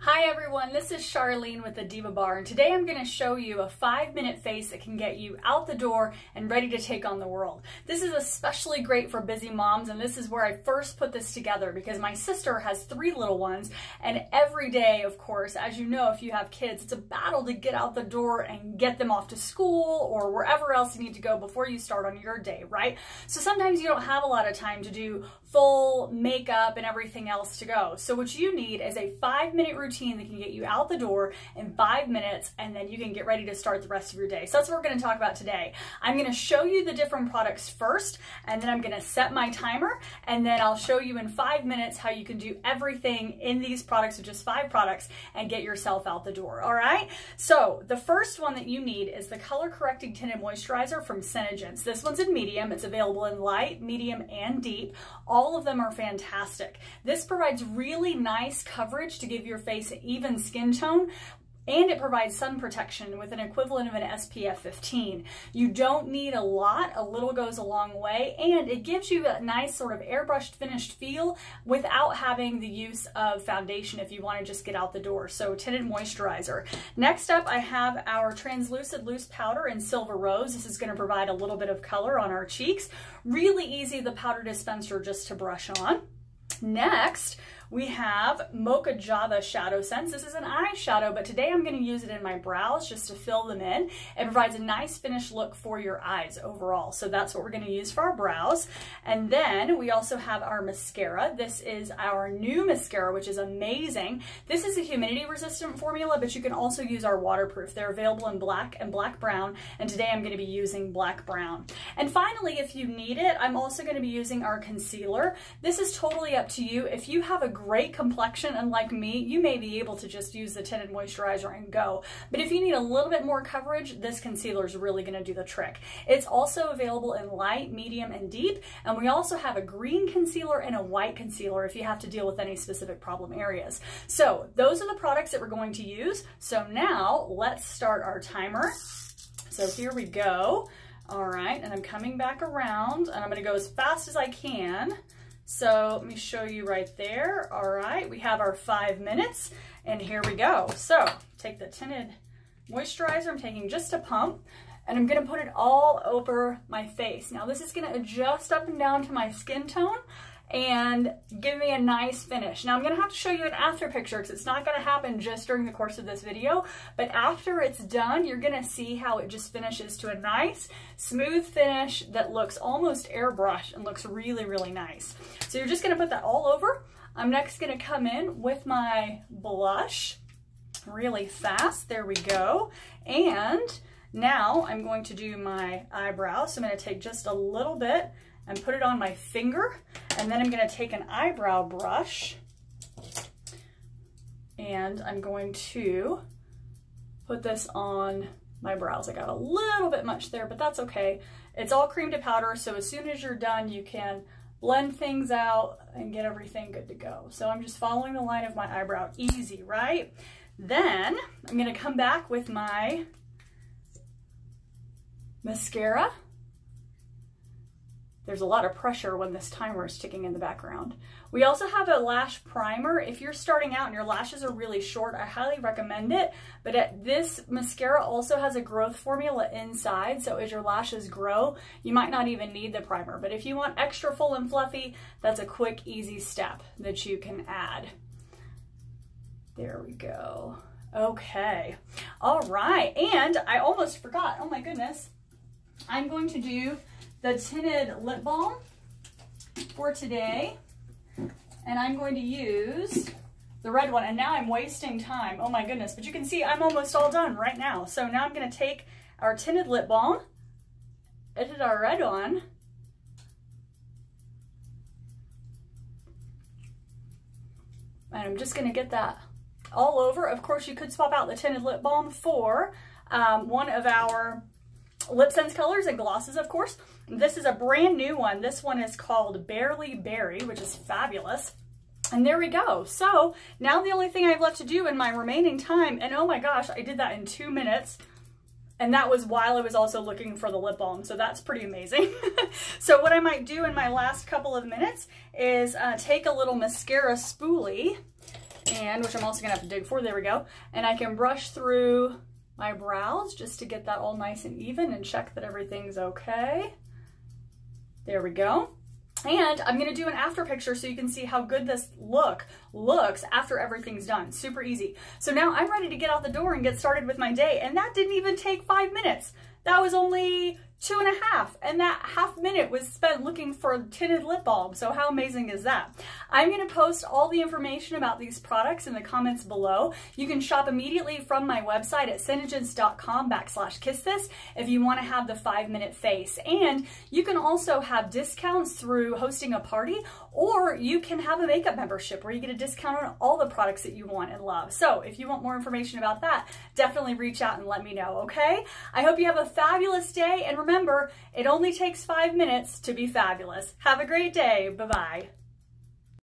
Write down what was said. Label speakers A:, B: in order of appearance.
A: Hi everyone, this is Charlene with the Diva Bar, and today I'm going to show you a 5-minute face that can get you out the door and ready to take on the world. This is especially great for busy moms, and this is where I first put this together because my sister has 3 little ones, and every day, of course, as you know, if you have kids, it's a battle to get out the door and get them off to school or wherever else you need to go before you start on your day, right? So sometimes you don't have a lot of time to do full makeup and everything else to go. So what you need is a 5-minute routine that can get you out the door in 5 minutes, and then you can get ready to start the rest of your day. So that's what we're going to talk about today. I'm going to show you the different products first, and then I'm going to set my timer, and then I'll show you in 5 minutes how you can do everything in these products with just 5 products and get yourself out the door. All right. So the first one that you need is the color correcting tinted moisturizer from SeneGence. This one's in medium. It's available in light, medium, and deep. All of them are fantastic. This provides really nice coverage to give your face an even skin tone, and it provides sun protection with an equivalent of an SPF 15. You don't need a lot, a little goes a long way, and it gives you a nice sort of airbrushed finished feel without having the use of foundation if you want to just get out the door. So tinted moisturizer. Next up, I have our Translucid loose powder in Silver Rose. This is going to provide a little bit of color on our cheeks. Really easy, the powder dispenser just to brush on. Next, we have Moca Java ShadowSense. This is an eyeshadow, but today I'm going to use it in my brows just to fill them in. It provides a nice finished look for your eyes overall. So that's what we're going to use for our brows. And then we also have our mascara. This is our new mascara, which is amazing. This is a humidity resistant formula, but you can also use our waterproof. They're available in black and black brown, and today I'm going to be using black brown. And finally, if you need it, I'm also going to be using our concealer. This is totally up to you. If you have a great complexion, unlike me, you may be able to just use the tinted moisturizer and go. But if you need a little bit more coverage, this concealer is really going to do the trick. It's also available in light, medium, and deep. And we also have a green concealer and a white concealer if you have to deal with any specific problem areas. So those are the products that we're going to use. So now let's start our timer. So here we go. All right, and I'm coming back around, and I'm going to go as fast as I can. So let me show you right there. All right, we have our 5 minutes, and here we go. So take the tinted moisturizer. I'm taking just a pump, and I'm going to put it all over my face. Now this is going to adjust up and down to my skin tone and give me a nice finish. Now I'm going to have to show you an after picture because it's not going to happen just during the course of this video, but after it's done, you're going to see how it just finishes to a nice smooth finish that looks almost airbrushed and looks really, really nice. So you're just going to put that all over. I'm next going to come in with my blush really fast. There we go. And now I'm going to do my eyebrows. So I'm going to take just a little bit and put it on my finger, and then I'm going to take an eyebrow brush and I'm going to put this on my brows. I got a little bit much there, but that's okay. It's all cream to powder, so as soon as you're done, you can blend things out and get everything good to go. So I'm just following the line of my eyebrow. Easy, right? Then I'm going to come back with my mascara. There's a lot of pressure when this timer is ticking in the background. We also have a lash primer. If you're starting out and your lashes are really short, I highly recommend it. But this mascara also has a growth formula inside, so as your lashes grow, you might not even need the primer. But if you want extra full and fluffy, that's a quick, easy step that you can add. There we go. Okay. All right. And I almost forgot. Oh my goodness. I'm going to do the Tinted Lip Balm for today, and I'm going to use the red one, and now I'm wasting time. Oh my goodness, but you can see I'm almost all done right now. So now I'm going to take our Tinted Lip Balm, edit our red on, and I'm just going to get that all over. Of course, you could swap out the Tinted Lip Balm for one of our LipSense colors and glosses, of course. This is a brand new one. This one is called Barely Berry, which is fabulous. And there we go. So now the only thing I have left to do in my remaining time, and oh my gosh, I did that in 2 minutes. And that was while I was also looking for the lip balm. So that's pretty amazing. So what I might do in my last couple of minutes is take a little mascara spoolie and which I'm also gonna have to dig for, there we go. And I can brush through my brows just to get that all nice and even and check that everything's okay. There we go. And I'm gonna do an after picture so you can see how good this looks after everything's done. Super easy. So now I'm ready to get out the door and get started with my day, and that didn't even take 5 minutes. That was only 2.5, and that half minute was spent looking for tinted lip balm. So how amazing is that? I'm gonna post all the information about these products in the comments below. You can shop immediately from my website at SeneGence.com/kissthis if you wanna have the 5-minute face. And you can also have discounts through hosting a party, or you can have a makeup membership where you get a discount on all the products that you want and love. So if you want more information about that, definitely reach out and let me know, okay? I hope you have a fabulous day, and remember, it only takes 5 minutes to be fabulous. Have a great day. Bye-bye.